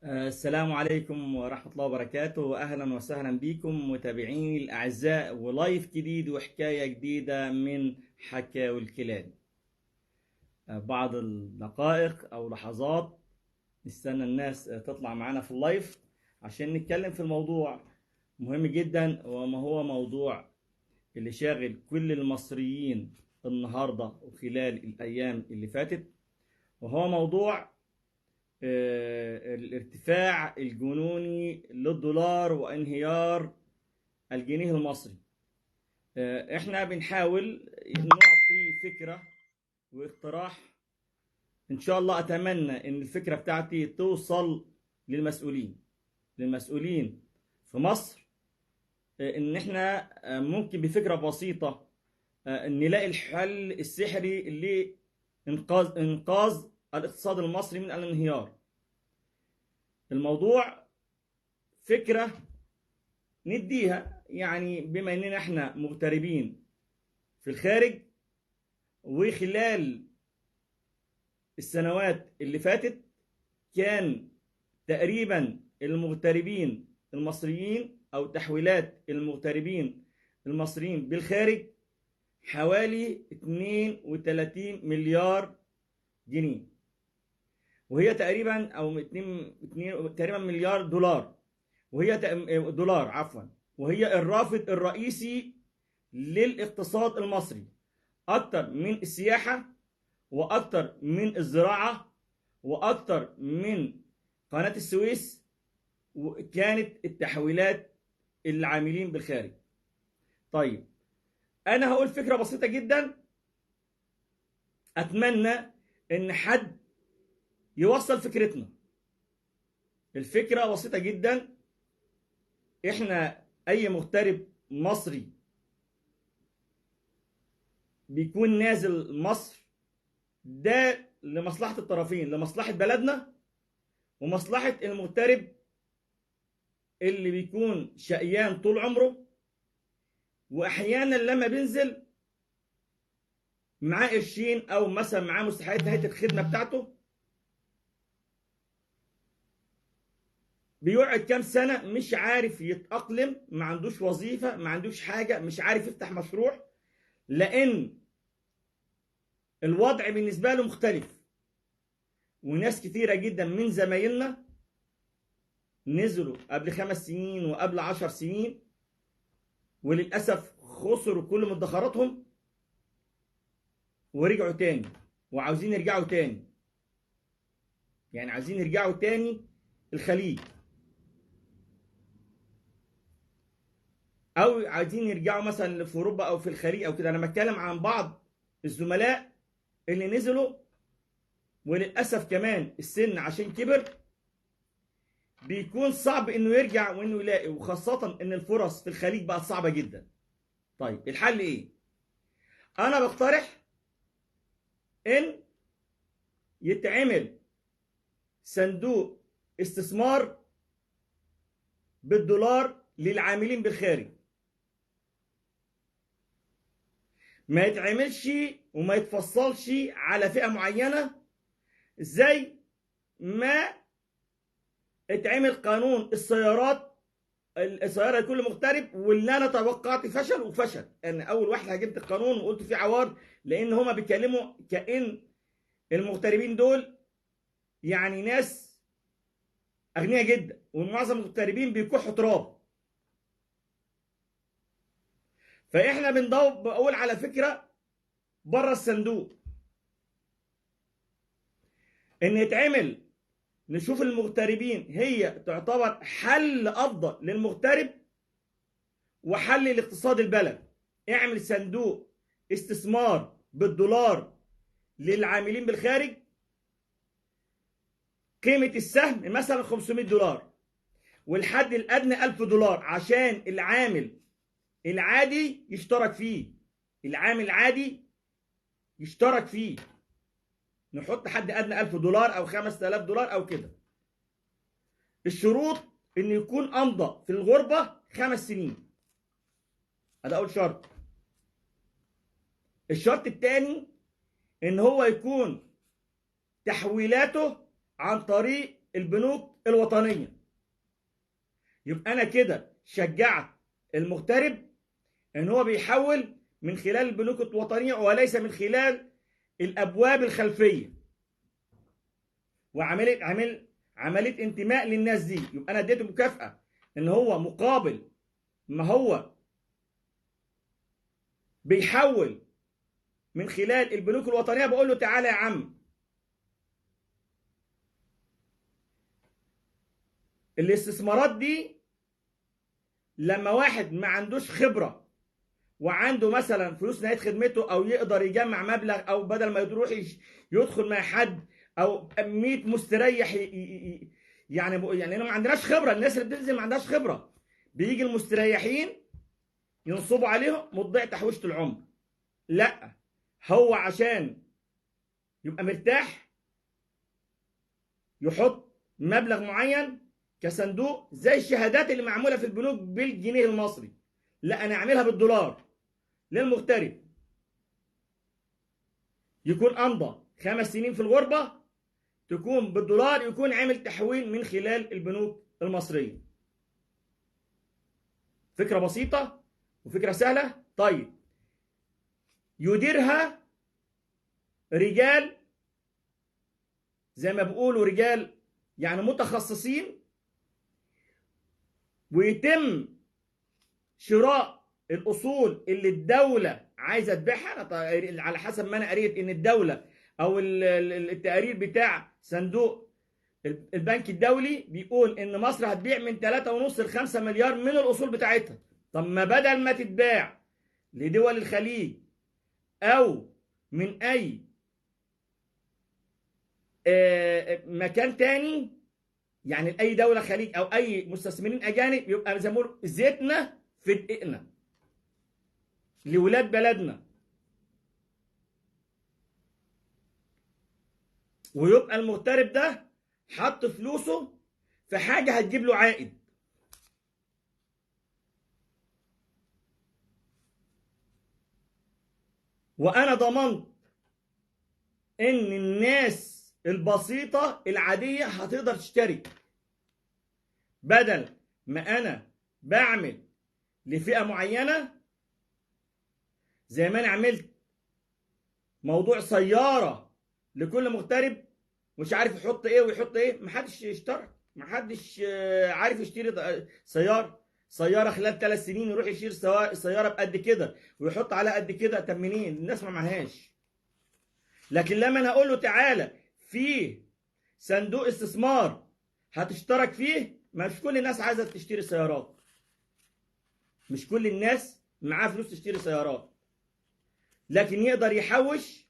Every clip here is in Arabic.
السلام عليكم ورحمة الله وبركاته، وأهلا وسهلا بكم متابعيني الأعزاء، ولايف جديد وحكاية جديدة من حكاوي الكلاب. بعض الدقائق أو لحظات نستنى الناس تطلع معنا في اللايف عشان نتكلم في الموضوع مهم جدا، وما هو موضوع اللي شاغل كل المصريين النهاردة وخلال الأيام اللي فاتت، وهو موضوع الارتفاع الجنوني للدولار وانهيار الجنيه المصري. احنا بنحاول نعطي فكرة واقتراح. ان شاء الله اتمنى ان الفكرة بتاعتي توصل للمسؤولين في مصر. ان احنا ممكن بفكرة بسيطة نلاقي الحل السحري لإنقاذ الاقتصاد المصري من الانهيار. الموضوع فكرة نديها، يعني بما اننا احنا مغتربين في الخارج، وخلال السنوات اللي فاتت كان تقريبا المغتربين المصريين او تحويلات المغتربين المصريين بالخارج حوالي 32 مليار جنيه، وهي تقريبا او 2 تقريبا مليار دولار، وهي دولار عفوا، وهي الرافد الرئيسي للاقتصاد المصري، اكتر من السياحة واكتر من الزراعة واكتر من قناة السويس، وكانت التحويلات العاملين بالخارج. طيب انا هقول فكرة بسيطة جدا، اتمنى ان حد يوصل فكرتنا. الفكرة بسيطة جدا. احنا اي مغترب مصري بيكون نازل مصر ده لمصلحة الطرفين، لمصلحة بلدنا ومصلحة المغترب اللي بيكون شقيان طول عمره، واحيانا لما بينزل معاه قرشين او مثلا معاه مستحقات نهاية الخدمة بتاعته، بيقعد كام سنة مش عارف يتأقلم، ما عندوش وظيفة، ما عندوش حاجة، مش عارف يفتح مشروع، لأن الوضع بالنسبة له مختلف. وناس كتيرة جدا من زمايلنا نزلوا قبل 5 سنين وقبل 10 سنين، وللأسف خسروا كل مدخراتهم ورجعوا تاني وعاوزين يرجعوا تاني، يعني عايزين يرجعوا تاني الخليج، أو عايزين يرجعوا مثلا في أوروبا أو في الخليج أو كده. أنا بتكلم عن بعض الزملاء اللي نزلوا، وللأسف كمان السن عشان كبر بيكون صعب انه يرجع وانه يلاقي، وخاصة ان الفرص في الخليج بقت صعبة جدا. طيب الحل ايه؟ انا بقترح ان يتعمل صندوق استثمار بالدولار للعاملين بالخارج، ما يتعملش وما يتفصلش على فئة معينة زي ما اتعمل قانون السياره لكل مغترب، واللي انا توقعت فشل وفشل. انا اول واحد هجبت القانون وقلت فيه عوار، لان هما بيتكلموا كأن المغتربين دول يعني ناس اغنياء جدا، ومعظم المغتربين بيكحوا تراب. فاحنا بقول على فكره بره الصندوق، ان يتعمل نشوف المغتربين هي تعتبر حل افضل للمغترب وحل لاقتصاد البلد. اعمل صندوق استثمار بالدولار للعاملين بالخارج، قيمة السهم مثلا 500 دولار، والحد الأدنى 1000 دولار عشان العامل العادي يشترك فيه. العامل العادي يشترك فيه، نحط حد أدنى 1000 دولار أو 5000 دولار أو كده. الشروط إنه يكون أمضى في الغربة 5 سنين، هذا أول شرط. الشرط الثاني إن هو يكون تحويلاته عن طريق البنوك الوطنية. يبقى أنا كده شجعت المغترب إن هو بيحول من خلال البنوك الوطنية وليس من خلال الأبواب الخلفية، عملية انتماء للناس دي. يبقى أنا اديته مكافأة إن هو مقابل ما هو بيحول من خلال البنوك الوطنية، بقول له تعالى يا عم، الاستثمارات دي لما واحد ما عندوش خبرة وعنده مثلا فلوس نهاية خدمته، او يقدر يجمع مبلغ، او بدل ما يروح يدخل مع حد او 100 مستريح يعني ما عندناش خبرة. الناس اللي بتنزل ما عندهاش خبرة، بيجي المستريحين ينصبوا عليهم مضيع تحويشة العمر. لا، هو عشان يبقى مرتاح يحط مبلغ معين كصندوق، زي الشهادات اللي معموله في البنوك بالجنيه المصري. لا، انا اعملها بالدولار للمغترب، يكون امضى 5 سنين في الغربه، تكون بالدولار، يكون عامل تحويل من خلال البنوك المصريه. فكره بسيطه وفكره سهله. طيب، يديرها رجال زي ما بيقولوا رجال يعني متخصصين، ويتم شراء الاصول اللي الدوله عايزه تبيعها. على حسب ما انا قريت ان الدوله او التقارير بتاع صندوق البنك الدولي بيقول ان مصر هتبيع من 3.5 ل 5 مليار من الاصول بتاعتها. طب ما بدل ما تتباع لدول الخليج او من اي مكان تاني، يعني لاي دوله خليج او اي مستثمرين اجانب، يبقى زي ما بيقولوا زيتنا في دقيقنا لولاد بلدنا، ويبقى المغترب ده حط فلوسه في حاجه هتجيب له عائد. وانا ضمنت ان الناس البسيطه العاديه هتقدر تشتري، بدل ما انا بعمل لفئه معينه زي ما انا عملت موضوع سياره لكل مغترب، مش عارف يحط ايه ويحط ايه. محدش اشترى، محدش عارف يشتري سياره خلال 3 سنين يروح يشتري سياره بقد كده ويحط عليها قد كده. طب منين؟ الناس ما معهاش. لكن لما انا اقول له تعالى في صندوق استثمار هتشترك فيه، مش كل الناس عايزه تشتري سيارات، مش كل الناس معاه فلوس تشتري سيارات، لكن يقدر يحوش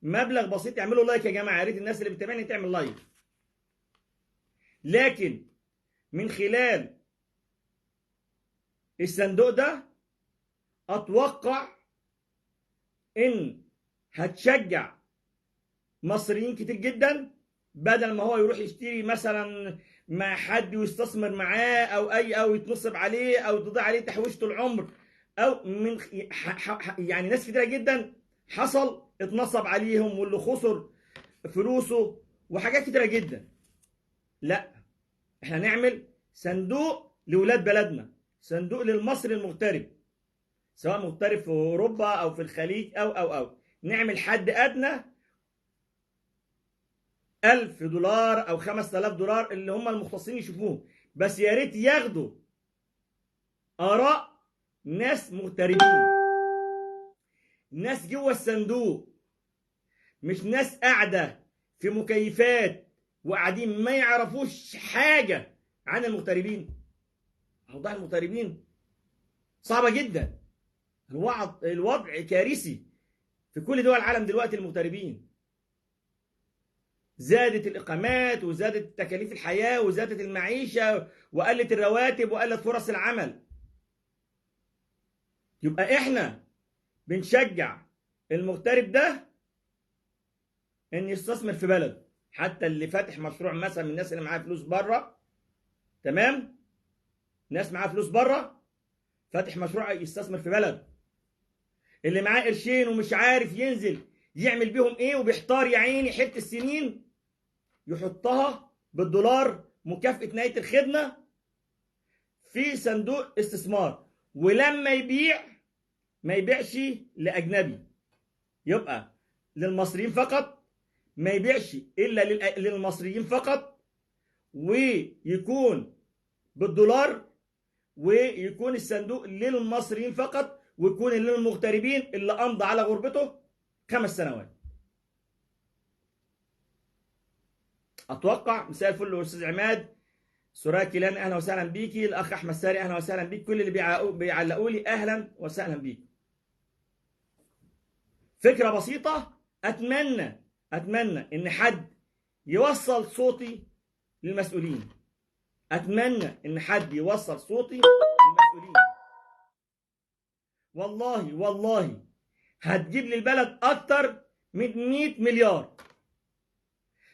مبلغ بسيط. يعملوا لايك يا جماعه، يا ريت الناس اللي بتتابعني تعمل لايك. لكن من خلال الصندوق ده اتوقع ان هتشجع مصريين كتير جدا، بدل ما هو يروح يشتري مثلا مع حد ويستثمر معاه او يتنصب عليه او تضيع عليه تحويشة العمر، او من يعني ناس كتيره جدا حصل اتنصب عليهم واللي خسر فلوسه وحاجات كتيره جدا. لا، احنا نعمل صندوق لولاد بلدنا، صندوق للمصري المغترب، سواء مغترب في اوروبا او في الخليج او نعمل حد ادنى $1000 او $5000 اللي هم المختصين يشوفوه، بس يا ريت ياخدوا اراء ناس مغتربين، ناس جوه الصندوق، مش ناس قاعده في مكيفات وقاعدين ما يعرفوش حاجه عن المغتربين. اوضاع المغتربين صعبه جدا، الوضع كارثي في كل دول العالم دلوقتي. المغتربين زادت الإقامات وزادت تكاليف الحياة وزادت المعيشة وقلت الرواتب وقلت فرص العمل. يبقى إحنا بنشجع المغترب ده إن يستثمر في بلده، حتى اللي فاتح مشروع مثلا من الناس اللي معاها فلوس بره، تمام؟ ناس معاها فلوس بره فاتح مشروع يستثمر في بلده، اللي معاه قرشين ومش عارف ينزل يعمل بيهم إيه وبيحتار يا عيني حتة السنين، يحطها بالدولار مكافأة نهاية الخدمة في صندوق استثمار، ولما يبيع ما يبيعش لأجنبي، يبقى للمصريين فقط، ما يبيعش إلا للمصريين فقط، ويكون بالدولار، ويكون الصندوق للمصريين فقط، ويكون للمغتربين اللي أمضى على غربته 5 سنوات. أتوقع. مساء الفل أستاذ عماد. سرايا كيلان اهلا وسهلا بيكي. الاخ احمد ساري اهلا وسهلا بيك. كل اللي بيعلقوا لي اهلا وسهلا بيك. فكره بسيطه، اتمنى ان حد يوصل صوتي للمسؤولين. اتمنى ان حد يوصل صوتي للمسؤولين. والله هتجيب لي البلد اكتر من 100 مليار،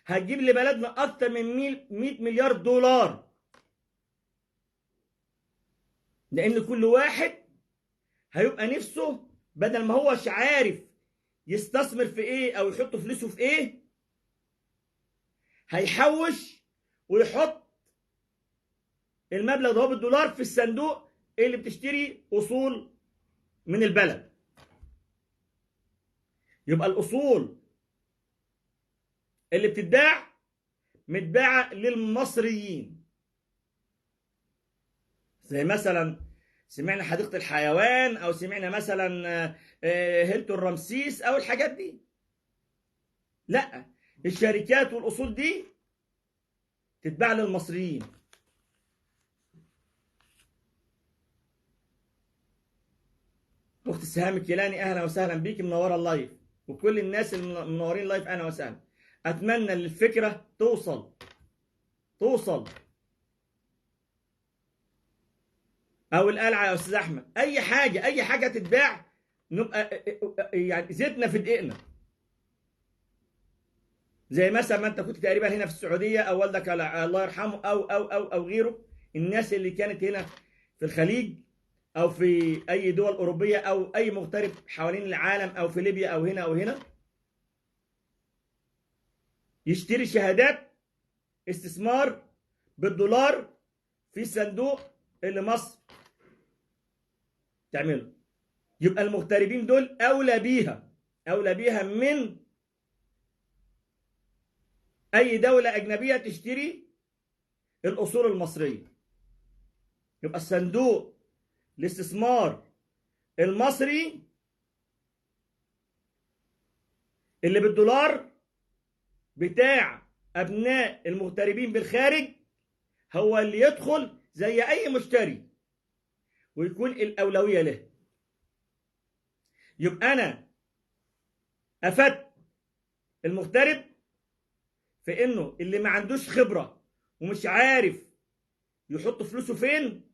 هتجيب لي بلدنا اكتر من 100 مليار دولار، لان كل واحد هيبقى نفسه بدل ما هوش عارف يستثمر في ايه او يحط فلوسه في ايه، هيحوش ويحط المبلغ ده بالدولار في الصندوق اللي بتشتري اصول من البلد. يبقى الاصول اللي بتتباع متباعه للمصريين، زي مثلا سمعنا حديقة الحيوان، او سمعنا مثلا هيلتون رمسيس او الحاجات دي. لا، الشركات والاصول دي تتباع للمصريين. اخت سهام الكيلاني اهلا وسهلا بيك، منوره اللايف، وكل الناس اللي منورين اللايف اهلا وسهلا. اتمنى ان الفكره توصل. او القلعه يا استاذ احمد، اي حاجه تتباع، نبقى يعني زيتنا في دقيقنا. زي مثلا ما انت كنت تقريبا هنا في السعوديه، او والدك الله يرحمه، او غيره، الناس اللي كانت هنا في الخليج او في اي دول اوروبيه او اي مغترب حوالين العالم او في ليبيا او هنا او هنا، يشتري شهادات استثمار بالدولار في صندوق اللي مصر تعمله. يبقى المغتربين دول اولى بيها من اي دوله اجنبيه تشتري الاصول المصريه. يبقى الصندوق الاستثمار المصري اللي بالدولار بتاع ابناء المغتربين بالخارج هو اللي يدخل زي اي مشتري، ويكون الاولويه له. يبقى انا افدت المغترب في انه اللي ما عندوش خبره ومش عارف يحط فلوسه فين،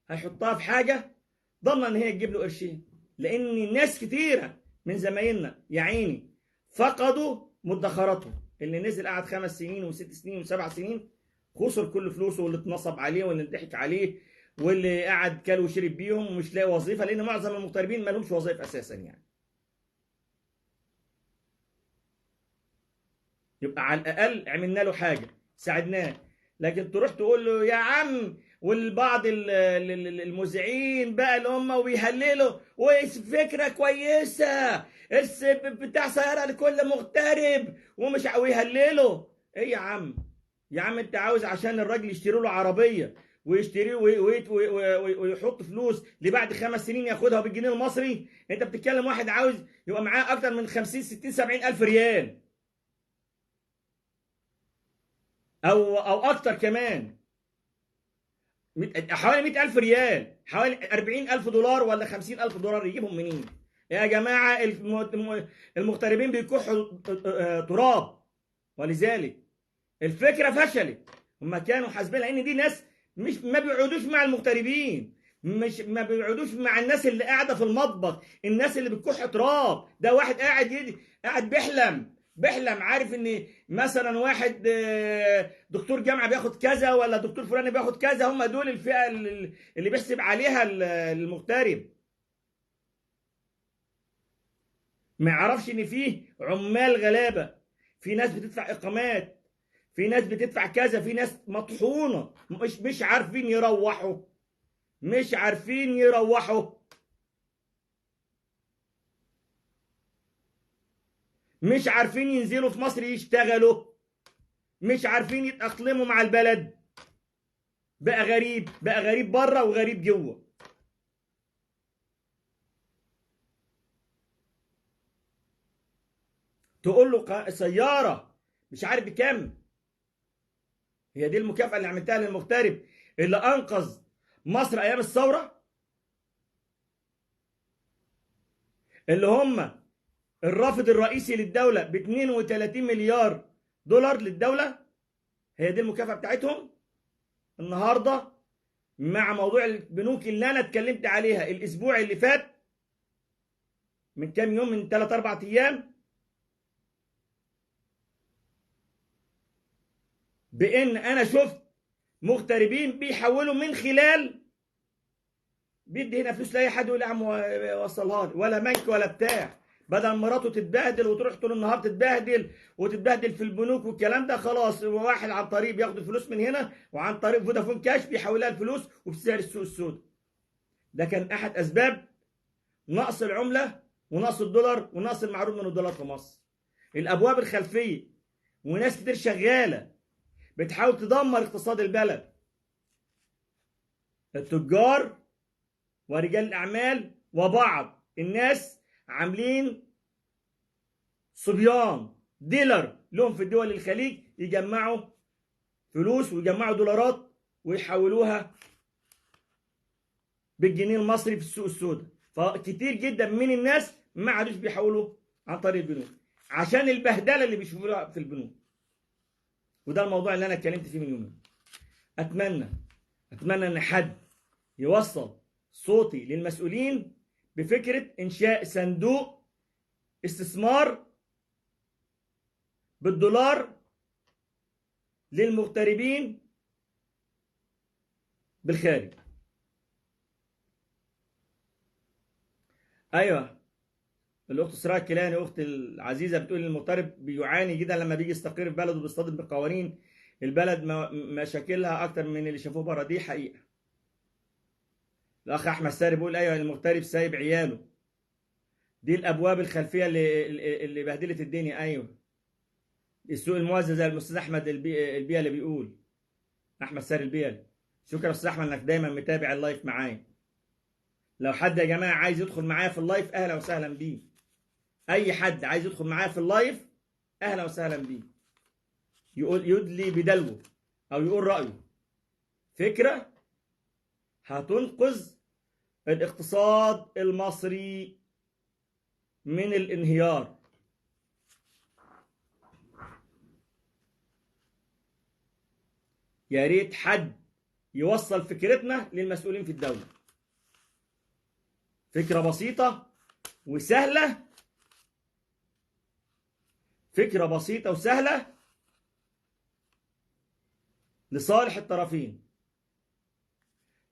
هيحطها في حاجه ضمن ان هي تجيب له قرشين. لان ناس كتيره من زمايلنا يا عيني فقدوا مدخراتهم. اللي نزل قعد 5 سنين و6 سنين و7 سنين خسر كل فلوسه، واللي اتنصب عليه واللي ضحك عليه واللي قعد كل وشرب بيهم ومش لاقي وظيفه، لان معظم المغتربين ما لهمش وظائف اساسا يعني. يبقى على الاقل عملنا له حاجه، ساعدناه. لكن تروح تقول له يا عم، والبعض المذيعين بقى اللي هم وبيهللوا وفكره كويسه بتاع سياره لكل مغترب ومش ويهللوا. ايه يا عم؟ يا عم انت عاوز عشان الراجل يشتري له عربيه ويشتري ويحط فلوس لبعد 5 سنين ياخدها بالجنيه المصري؟ انت بتتكلم واحد عاوز يبقى معاه اكتر من 50 60 70 الف ريال، او اكتر كمان، حوالي 100,000 ريال، حوالي 40,000 دولار ولا 50,000 دولار، يجيبهم منين يا جماعه؟ المغتربين بيكحوا تراب. ولذلك الفكره فشلت. هم كانوا حاسبين ان دي ناس مش ما بيقعدوش مع المغتربين، مش ما بيقعدوش مع الناس اللي قاعده في المطبخ، الناس اللي بتكح تراب. ده واحد قاعد بيحلم عارف ان مثلا واحد دكتور جامعه بياخد كذا، ولا دكتور فلاني بياخد كذا. هم دول الفئه اللي بيحسب عليها المغترب. ما يعرفش ان فيه عمال غلابه، في ناس بتدفع اقامات، في ناس بتدفع كذا، في ناس مطحونة مش عارفين يروحوا، مش عارفين يروحوا، مش عارفين ينزلوا في مصر يشتغلوا، مش عارفين يتأقلموا مع البلد. بقى غريب، بقى غريب بره وغريب جوه. تقول له سيارة مش عارف بكام. هي دي المكافأة اللي عملتها للمغترب اللي أنقذ مصر أيام الثورة، اللي هم الرافد الرئيسي للدولة ب 32 مليار دولار للدولة. هي دي المكافأة بتاعتهم. النهاردة مع موضوع البنوك اللي أنا اتكلمت عليها الأسبوع اللي فات من كام يوم، من 3 4 أيام، بإن أنا شفت مغتربين بيحولوا من خلال، بيدي هنا فلوس لاي حد يقول يا عم وصلها لي، ولا بنك ولا بتاع. بدل مراته تتبهدل وتروح طول النهار تتبهدل وتتبهدل في البنوك والكلام ده، خلاص واحد عن طريق بياخد الفلوس من هنا، وعن طريق فودافون كاش بيحولها الفلوس وبسعر السوق السوداء. ده كان احد اسباب نقص العمله ونقص الدولار ونقص المعروض من الدولار في مصر. الابواب الخلفيه، وناس كتير شغاله بتحاول تدمر اقتصاد البلد. التجار ورجال الأعمال وبعض الناس عاملين صبيان ديلر لهم في الدول الخليج، يجمعوا فلوس ويجمعوا دولارات ويحولوها بالجنيه المصري في السوق السوداء. فكتير جدا من الناس ما عادوش بيحولوا عن طريق البنوك عشان البهدله اللي بيشوفوها في البنوك. وده الموضوع اللي انا اتكلمت فيه من يومين. اتمنى ان حد يوصل صوتي للمسؤولين بفكرة إنشاء صندوق استثمار بالدولار للمغتربين بالخارج. أيوة، الأخت سراء الكيلاني أخت العزيزة بتقول المغترب بيعاني جدا لما بيجي يستقر في بلده وبيصطدم بقوانين البلد مشاكلها أكتر من اللي شافوه بره. دي حقيقة. الأخ أحمد ساري بيقول أيوة المغترب سايب عياله. دي الأبواب الخلفية اللي بهدلت الدنيا. أيوة، السوق الموازي زي الاستاذ احمد البيئه اللي بيقول، احمد ساري البيئه. شكرا يا استاذ احمد انك دايما متابع اللايف معايا. لو حد يا جماعه عايز يدخل معايا في اللايف اهلا وسهلا بيه. اي حد عايز يدخل معايا في اللايف اهلا وسهلا بيه، يقول يدلي بدلوه او يقول رايه. فكره هتنقذ الاقتصاد المصري من الانهيار. يا ريت حد يوصل فكرتنا للمسؤولين في الدولة. فكرة بسيطة وسهلة، فكرة بسيطة وسهلة لصالح الطرفين،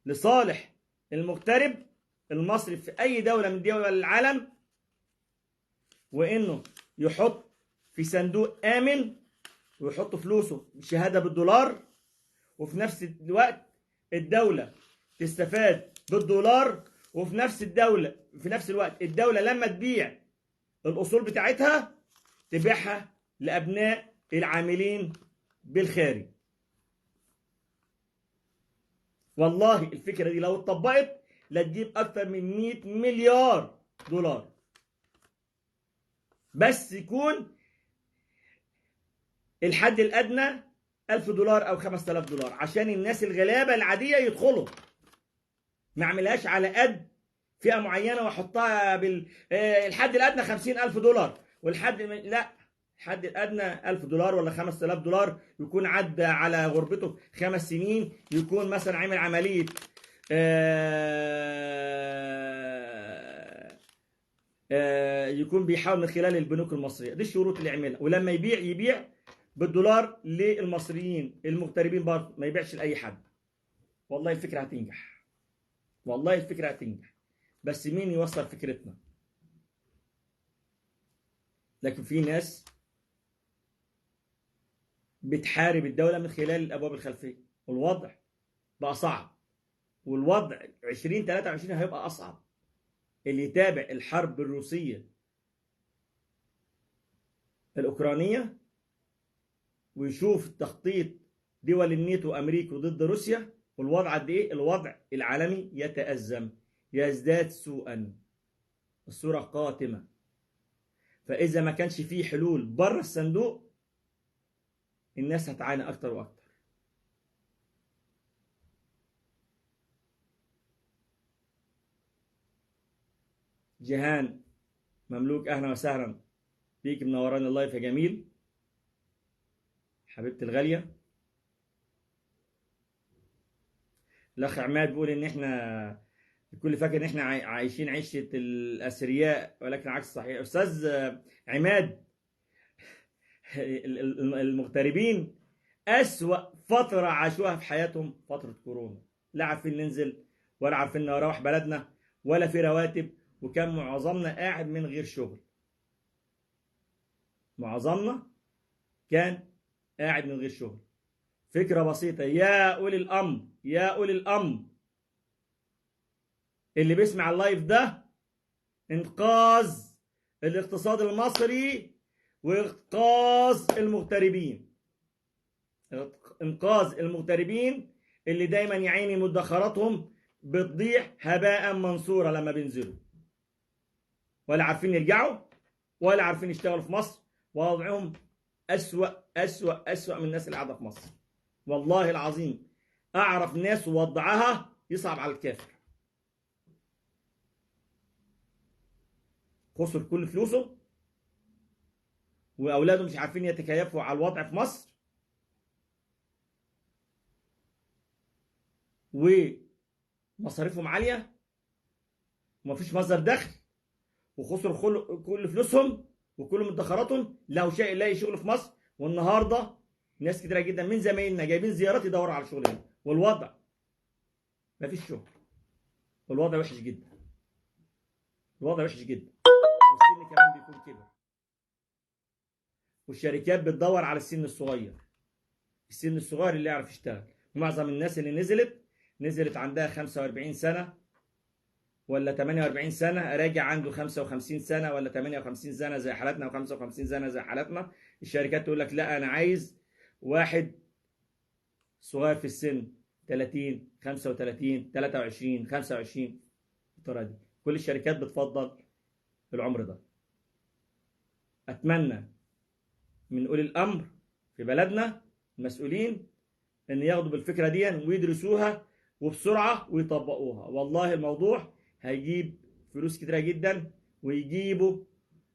لصالح المغترب المصري في أي دولة من دول العالم، وإنه يحط في صندوق آمن ويحط فلوسه بشهادة بالدولار، وفي نفس الوقت الدولة تستفاد بالدولار، وفي نفس الوقت الدولة لما تبيع الأصول بتاعتها تبيعها لأبناء العاملين بالخارج. والله الفكرة دي لو اتطبقت لا تجيب أكثر من 100 مليار دولار، بس يكون الحد الأدنى 1000 دولار أو 5000 دولار عشان الناس الغلابة العادية يدخلوا. ما اعملهاش على قد فئة معينة واحطها الحد الأدنى 50,000 دولار لا، الحد الأدنى 1000 دولار ولا 5000 دولار، يكون عدى على غربته 5 سنين، يكون مثلا عمل عملية يكون بيحاول من خلال البنوك المصرية. دي الشروط اللي يعملها. ولما يبيع بالدولار للمصريين المغتربين برضه، ما يبيعش لأي حد. والله الفكرة هتنجح، والله الفكرة هتنجح، بس مين يوصل فكرتنا؟ لكن في ناس بتحارب الدولة من خلال الأبواب الخلفية، والوضع بقى صعب، والوضع 2023 هيبقى أصعب. اللي يتابع الحرب الروسية الأوكرانية ويشوف تخطيط دول الناتو وأمريكا ضد روسيا والوضع قد إيه، الوضع العالمي يتأزم، يزداد سوءا، الصورة قاتمة. فإذا ما كانش فيه حلول بره الصندوق الناس هتعاني أكتر وأكتر. جيهان مملوك، أهلا وسهلا بيك، منوراني اللايف يا جميل، حبيبتي الغالية. الأخ عماد بيقول إن إحنا الكل فاكر إن إحنا عايشين عيشة الأثرياء، ولكن عكس صحيح. أستاذ عماد، المغتربين أسوأ فترة عاشوها في حياتهم فترة كورونا، لا عارفين ننزل ولا عارفين نروح بلدنا ولا في رواتب، وكان معظمنا قاعد من غير شغل. معظمنا كان قاعد من غير شغل. فكرة بسيطة يا أولي الأمر، يا أولي الأمر اللي بيسمع اللايف ده، انقاذ الاقتصاد المصري وانقاذ المغتربين. انقاذ المغتربين اللي دايما يعيني مدخراتهم بتضيع هباء منصورا لما بينزلوا، ولا عارفين يرجعوا ولا عارفين يشتغلوا في مصر، ووضعهم أسوأ أسوأ أسوأ من الناس اللي قاعدة في مصر. والله العظيم أعرف ناس وضعها يصعب على الكافر، خسر كل فلوسه وأولاده مش عارفين يتكيفوا على الوضع في مصر، ومصاريفهم عالية ومفيش مصدر دخل، وخسروا كل فلوسهم وكل مدخراتهم، لا شيء لا شغل في مصر. والنهارده ناس كتيرة جدا من زمايلنا جايبين زيارات يدوروا على شغل هنا، والوضع مفيش شغل، والوضع وحش جدا، الوضع وحش جدا، والسن كمان بيكون كبر، والشركات بتدور على السن الصغير، السن الصغير اللي يعرف يشتغل. معظم الناس اللي نزلت عندها 45 سنة ولا 48 سنة، راجع عنده 55 سنة ولا 58 سنة زي حالتنا و55 سنة زي حالتنا. الشركات تقول لك لا أنا عايز واحد صغير في السن، 30 35 23 25 بالطريقة دي. كل الشركات بتفضل العمر ده. أتمنى من أولي الأمر في بلدنا المسؤولين أن ياخدوا بالفكرة دي ويدرسوها وبسرعة ويطبقوها. والله الموضوع هيجيب فلوس كتيرة جدا، ويجيبوا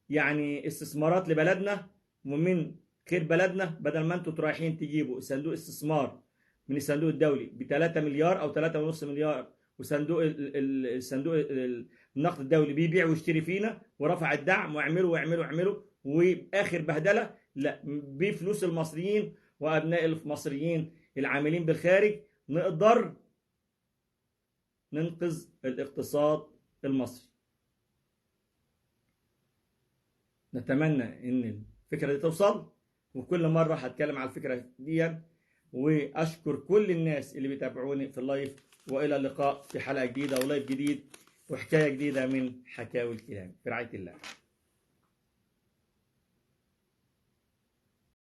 يعني استثمارات لبلدنا ومن خير بلدنا، بدل ما انتوا رايحين تجيبوا صندوق استثمار من الصندوق الدولي ب 3 مليار او 3.5 مليار، وصندوق الصندوق النقد الدولي بيبيع ويشتري فينا ورفع الدعم واعملوا واخر بهدله. لا، بفلوس المصريين وابناء المصريين العاملين بالخارج نقدر ننقذ الاقتصاد المصري. نتمنى ان الفكره دي توصل، وكل مره هتكلم على الفكره دي. واشكر كل الناس اللي بيتابعوني في اللايف، والى اللقاء في حلقه جديده ولايف جديد وحكايه جديده من حكاوي الكلام، في رعايه الله.